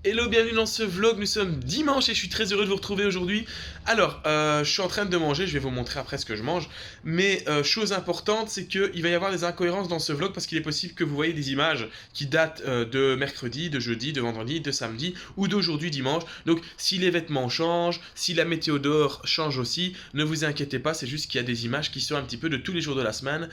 Hello, bienvenue dans ce vlog, nous sommes dimanche et je suis très heureux de vous retrouver aujourd'hui. Alors, je suis en train de manger, je vais vous montrer après ce que je mange. Mais chose importante, c'est qu'il va y avoir des incohérences dans ce vlog parce qu'il est possible que vous voyez des images qui datent de mercredi, de jeudi, de vendredi, de samedi ou d'aujourd'hui dimanche. Donc, si les vêtements changent, si la météo dehors change aussi, ne vous inquiétez pas, c'est juste qu'il y a des images qui sont un petit peu de tous les jours de la semaine.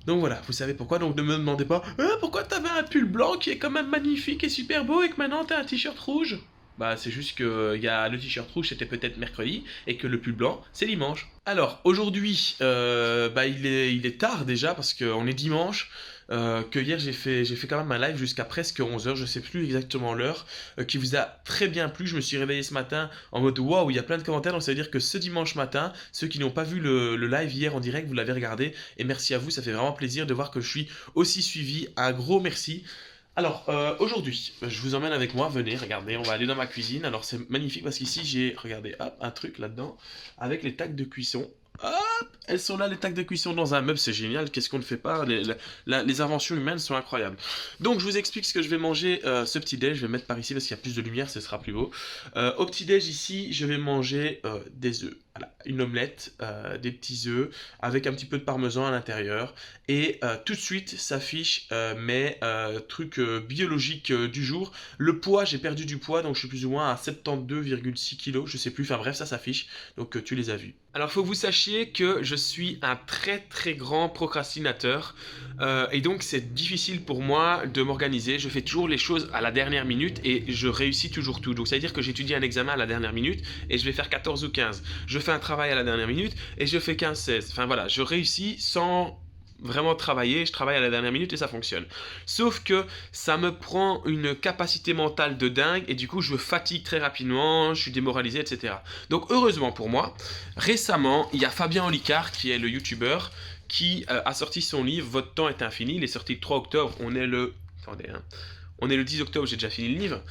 Donc voilà, vous savez pourquoi, donc ne me demandez pas pourquoi t'avais un pull blanc qui est quand même magnifique et super beau et que maintenant t'as un t-shirt rouge. Bah c'est juste que le t-shirt rouge c'était peut-être mercredi et que le pull blanc c'est dimanche. Alors aujourd'hui, il est tard déjà parce qu'on est dimanche. Que hier j'ai fait quand même un live jusqu'à presque 11 heures, je sais plus exactement l'heure, qui vous a très bien plu. Je me suis réveillé ce matin en mode waouh, il y a plein de commentaires, donc ça veut dire que ce dimanche matin, ceux qui n'ont pas vu le live hier en direct, vous l'avez regardé, et merci à vous, ça fait vraiment plaisir de voir que je suis aussi suivi. Un gros merci. Alors, aujourd'hui, je vous emmène avec moi, venez, regardez, on va aller dans ma cuisine. Alors, c'est magnifique parce qu'ici, j'ai, regardez, hop, un truc là-dedans, avec les tacs de cuisson. Hop, elles sont là, les tacs de cuisson dans un meuble, c'est génial, qu'est-ce qu'on ne fait pas, les inventions humaines sont incroyables. Donc, je vous explique ce que je vais manger, ce petit-déj, je vais mettre par ici parce qu'il y a plus de lumière, ce sera plus beau. Au petit-déj, ici, je vais manger des œufs. Voilà, une omelette, des petits œufs, avec un petit peu de parmesan à l'intérieur. Et tout de suite s'affiche mes trucs biologiques du jour. Le poids, j'ai perdu du poids, donc je suis plus ou moins à 72,6 kg, je sais plus, enfin bref, ça s'affiche, donc tu les as vus. Alors, il faut que vous sachiez que je suis un très très grand procrastinateur, et donc c'est difficile pour moi de m'organiser. Je fais toujours les choses à la dernière minute et je réussis toujours tout. Donc ça veut dire que j'étudie un examen à la dernière minute et je vais faire 14 ou 15. Je fais un travail à la dernière minute et je fais 15-16. Enfin voilà, je réussis sans vraiment travailler, je travaille à la dernière minute et ça fonctionne. Sauf que ça me prend une capacité mentale de dingue et du coup je fatigue très rapidement, je suis démoralisé, etc. Donc heureusement pour moi, récemment, il y a Fabien Olicard qui est le youtubeur qui a sorti son livre Votre temps est infini. Il est sorti le 3 octobre, on est le... Attendez, hein. On est le 10 octobre, j'ai déjà fini le livre.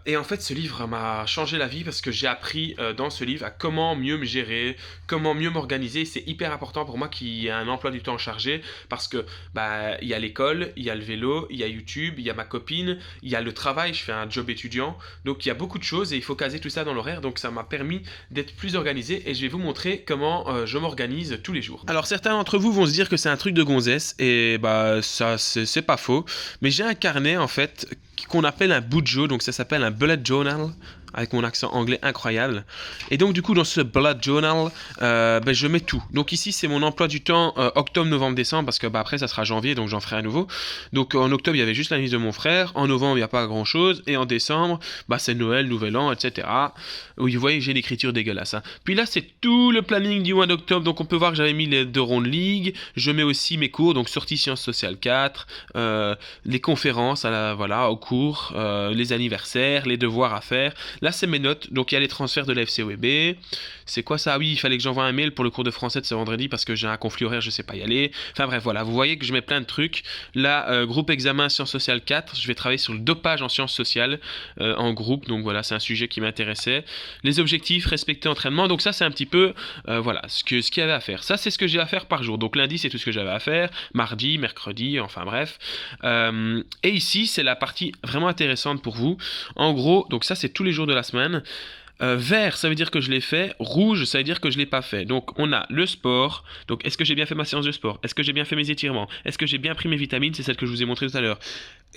Et en fait, ce livre m'a changé la vie parce que j'ai appris dans ce livre à comment mieux me gérer, comment mieux m'organiser. C'est hyper important pour moi qu'il y ait un emploi du temps chargé parce que bah il y a l'école, il y a le vélo, il y a YouTube, il y a ma copine, il y a le travail. Je fais un job étudiant, donc il y a beaucoup de choses et il faut caser tout ça dans l'horaire. Donc ça m'a permis d'être plus organisé et je vais vous montrer comment je m'organise tous les jours. Alors certains d'entre vous vont se dire que c'est un truc de gonzesse et bah ça c'est pas faux, mais j'ai un carnet en fait qu'on appelle un bujo, donc ça s'appelle un bullet journal, avec mon accent anglais incroyable. Et donc du coup dans ce bullet journal, je mets tout. Donc ici c'est mon emploi du temps octobre, novembre, décembre, parce que après ça sera janvier, donc j'en ferai à nouveau. Donc en octobre il y avait juste la liste de mon frère, en novembre il n'y a pas grand chose, et en décembre c'est Noël, Nouvel An, etc. Oui, vous voyez j'ai l'écriture dégueulasse. Hein. Puis là c'est tout le planning du mois d'octobre, donc on peut voir que j'avais mis les 2 rondes ligue, je mets aussi mes cours, donc sortie sciences sociales 4, les conférences au cours, les anniversaires, les devoirs à faire. Là, c'est mes notes. Donc, il y a les transferts de la FCOEB. C'est quoi ça? Ah oui, il fallait que j'envoie un mail pour le cours de français de ce vendredi parce que j'ai un conflit horaire, je sais pas y aller. Enfin bref, voilà. Vous voyez que je mets plein de trucs. Là, groupe examen sciences sociales 4. Je vais travailler sur le dopage en sciences sociales en groupe. Donc voilà, c'est un sujet qui m'intéressait. Les objectifs, respecter entraînement. Donc ça, c'est un petit peu, ce qu'il y avait à faire. Ça, c'est ce que j'ai à faire par jour. Donc lundi, c'est tout ce que j'avais à faire. Mardi, mercredi, enfin bref. Et ici, c'est la partie vraiment intéressante pour vous. En gros, donc ça, c'est tous les jours de la semaine. Vert, ça veut dire que je l'ai fait. Rouge, ça veut dire que je ne l'ai pas fait. Donc, on a le sport. Donc, est-ce que j'ai bien fait ma séance de sport? Est-ce que j'ai bien fait mes étirements? Est-ce que j'ai bien pris mes vitamines? C'est celle que je vous ai montré tout à l'heure.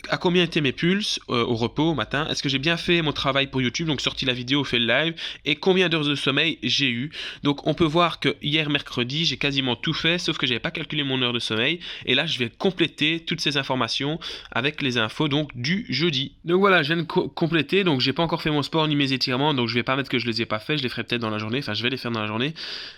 À combien étaient mes pulses au repos, au matin? Est-ce que j'ai bien fait mon travail pour YouTube? Donc, sorti la vidéo, fait le live. Et combien d'heures de sommeil j'ai eu? Donc, on peut voir que hier, mercredi, j'ai quasiment tout fait, sauf que j'avais pas calculé mon heure de sommeil. Et là, je vais compléter toutes ces informations avec les infos donc du jeudi. Donc voilà, je viens de compléter. Donc, j'ai pas encore fait mon sport ni mes étirements. Donc, je vais pas mettre que je les ai pas fait, je les ferai peut-être dans la journée, enfin je vais les faire dans la journée.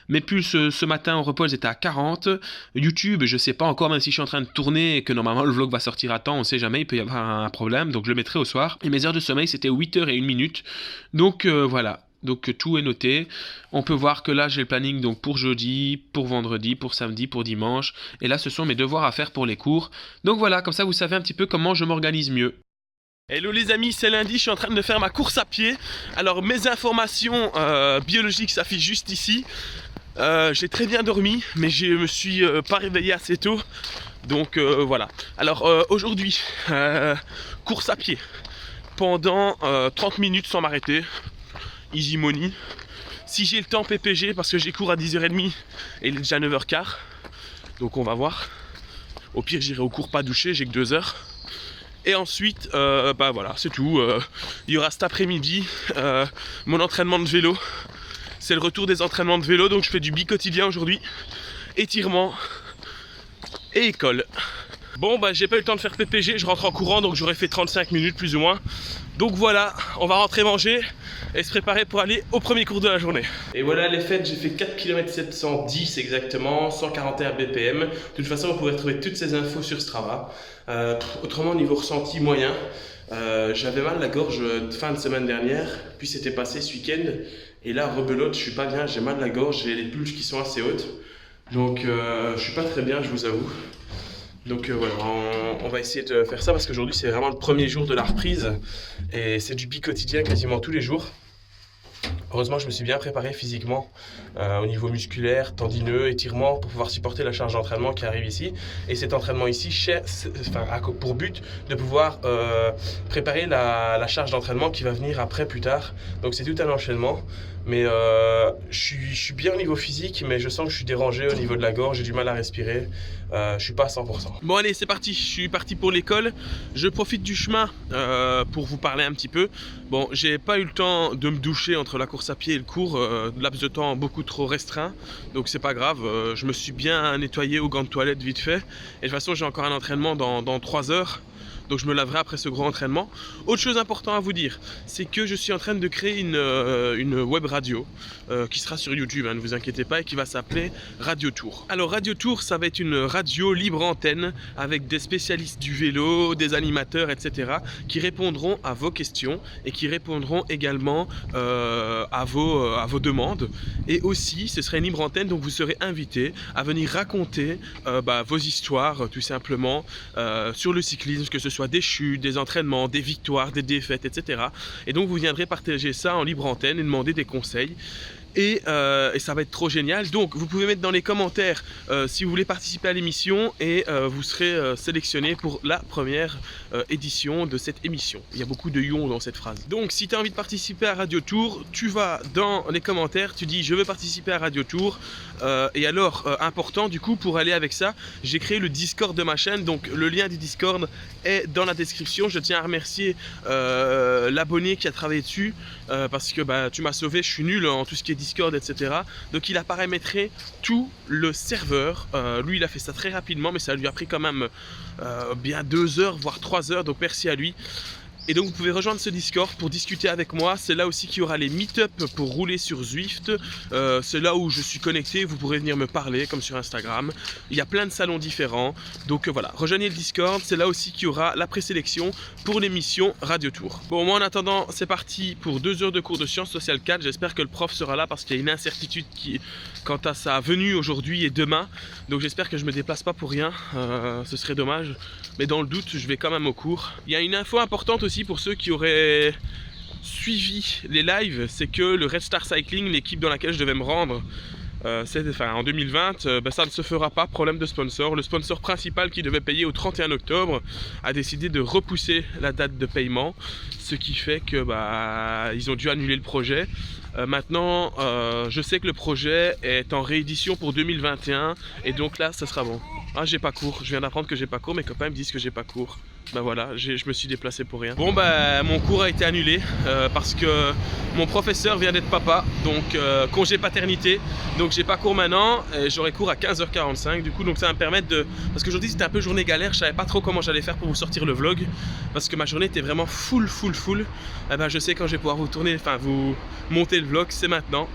Mes pulses ce matin au repos elles étaient à 40. YouTube, je sais pas encore, même si je suis en train de tourner et que normalement le vlog va sortir à temps, on sait jamais, il peut y avoir un problème, donc je le mettrai au soir. Et mes heures de sommeil c'était 8h01 minutes. Donc voilà. Donc tout est noté. On peut voir que là j'ai le planning donc pour jeudi, pour vendredi, pour samedi, pour dimanche. Et là ce sont mes devoirs à faire pour les cours. Donc voilà, comme ça vous savez un petit peu comment je m'organise mieux. Hello les amis, c'est lundi, je suis en train de faire ma course à pied. Alors mes informations biologiques s'affichent juste ici. J'ai très bien dormi, mais je me suis pas réveillé assez tôt. Donc voilà. Alors aujourd'hui, course à pied. pendant 30 minutes sans m'arrêter. Easy money. Si j'ai le temps PPG, parce que j'ai cours à 10h30 et il est déjà 9h15. Donc on va voir. Au pire j'irai au cours pas douché, j'ai que 2 heures. Et ensuite, bah voilà, c'est tout. Il y aura cet après-midi mon entraînement de vélo. C'est le retour des entraînements de vélo, donc je fais du bi-quotidien aujourd'hui. Étirement et école. Bon bah j'ai pas eu le temps de faire PPG, je rentre en courant, donc j'aurais fait 35 minutes plus ou moins. Donc voilà, on va rentrer manger et se préparer pour aller au premier cours de la journée. Et voilà les fêtes, j'ai fait 4 km 710 exactement, 141 BPM. De toute façon, vous pourrez trouver toutes ces infos sur Strava. Autrement, niveau ressenti moyen, j'avais mal à la gorge fin de semaine dernière, puis c'était passé ce week-end. Et là, rebelote, je suis pas bien, j'ai mal à la gorge, j'ai les pulses qui sont assez hautes. Donc je suis pas très bien, je vous avoue. Donc voilà, on va essayer de faire ça parce qu'aujourd'hui c'est vraiment le premier jour de la reprise et c'est du bi-quotidien quasiment tous les jours. Heureusement, je me suis bien préparé physiquement au niveau musculaire, tendineux, étirement pour pouvoir supporter la charge d'entraînement qui arrive ici. Et cet entraînement ici a pour but de pouvoir préparer la charge d'entraînement qui va venir après, plus tard. Donc c'est tout un enchaînement. Mais je suis bien au niveau physique, mais je sens que je suis dérangé au niveau de la gorge, j'ai du mal à respirer. Je suis pas à 100%. Bon allez, c'est parti, je suis parti pour l'école. Je profite du chemin pour vous parler un petit peu. Bon, j'ai pas eu le temps de me doucher entre la course à pied et le cours, laps de temps beaucoup trop restreint. Donc c'est pas grave, je me suis bien nettoyé aux gants de toilette vite fait. Et de toute façon, j'ai encore un entraînement dans 3 heures. Donc je me laverai après ce gros entraînement. Autre chose importante à vous dire, c'est que je suis en train de créer une web radio qui sera sur YouTube, hein, ne vous inquiétez pas, et qui va s'appeler Radio Tour. Alors Radio Tour, ça va être une radio libre antenne avec des spécialistes du vélo, des animateurs, etc. qui répondront à vos questions et qui répondront également à vos demandes. Et aussi, ce sera une libre antenne, donc vous serez invité à venir raconter vos histoires tout simplement sur le cyclisme, que ce soit des chutes, des entraînements, des victoires, des défaites, etc. Et donc vous viendrez partager ça en libre antenne et demander des conseils. Et ça va être trop génial. Donc vous pouvez mettre dans les commentaires si vous voulez participer à l'émission et vous serez sélectionné pour la première édition de cette émission. Il y a beaucoup de ions dans cette phrase. Donc si tu as envie de participer à Radio Tour, tu vas dans les commentaires, tu dis je veux participer à Radio Tour. Et alors important du coup, pour aller avec ça, j'ai créé le Discord de ma chaîne. Donc le lien du Discord est dans la description. Je tiens à remercier l'abonné qui a travaillé dessus parce que tu m'as sauvé, je suis nul en tout ce qui est Discord, etc. Donc il a paramétré tout le serveur. Lui il a fait ça très rapidement, mais ça lui a pris quand même bien 2 heures voire 3 heures, donc merci à lui. Et donc vous pouvez rejoindre ce Discord pour discuter avec moi. C'est là aussi qu'il y aura les meet-up pour rouler sur Zwift. C'est là où je suis connecté, vous pourrez venir me parler comme sur Instagram. Il y a plein de salons différents. Donc voilà, rejoignez le Discord. C'est là aussi qu'il y aura la présélection pour l'émission Radio Tour. Bon, moi en attendant, c'est parti pour 2 heures de cours de sciences sociales 4. J'espère que le prof sera là parce qu'il y a une incertitude quant à sa venue aujourd'hui et demain. Donc j'espère que je me déplace pas pour rien. Ce serait dommage. Mais dans le doute, je vais quand même au cours. Il y a une info importante aussi pour ceux qui auraient suivi les lives, c'est que le Red Star Cycling, l'équipe dans laquelle je devais me rendre en 2020, ça ne se fera pas, problème de sponsor. Le sponsor principal qui devait payer au 31 octobre a décidé de repousser la date de paiement, ce qui fait que ils ont dû annuler le projet. Maintenant, je sais que le projet est en réédition pour 2021 et donc là, ça sera bon. Ah, j'ai pas cours, je viens d'apprendre que j'ai pas cours, mes copains me disent que j'ai pas cours. Voilà, je me suis déplacé pour rien. Bon mon cours a été annulé parce que mon professeur vient d'être papa, donc congé paternité, donc j'ai pas cours maintenant, j'aurai cours à 15h45 du coup, donc ça va me permettre de... Parce qu'aujourd'hui c'était un peu journée galère, je savais pas trop comment j'allais faire pour vous sortir le vlog, parce que ma journée était vraiment full. Je sais quand je vais pouvoir vous monter le vlog, c'est maintenant.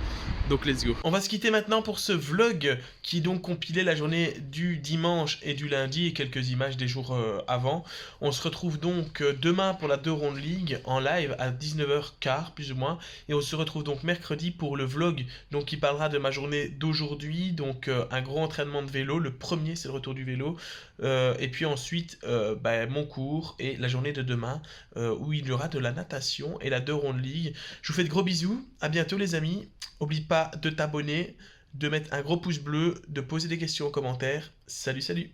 Donc let's go. On va se quitter maintenant pour ce vlog qui donc compilait la journée du dimanche et du lundi et quelques images des jours avant. On se retrouve donc demain pour la 2 Ronde League en live à 19h15 plus ou moins. Et on se retrouve donc mercredi pour le vlog donc, qui parlera de ma journée d'aujourd'hui. Donc un gros entraînement de vélo. Le premier c'est le retour du vélo. Et puis ensuite mon cours et la journée de demain où il y aura de la natation et la 2 Ronde League. Je vous fais de gros bisous. À bientôt les amis. N'oublie pas de t'abonner, de mettre un gros pouce bleu, de poser des questions en commentaire. Salut, salut!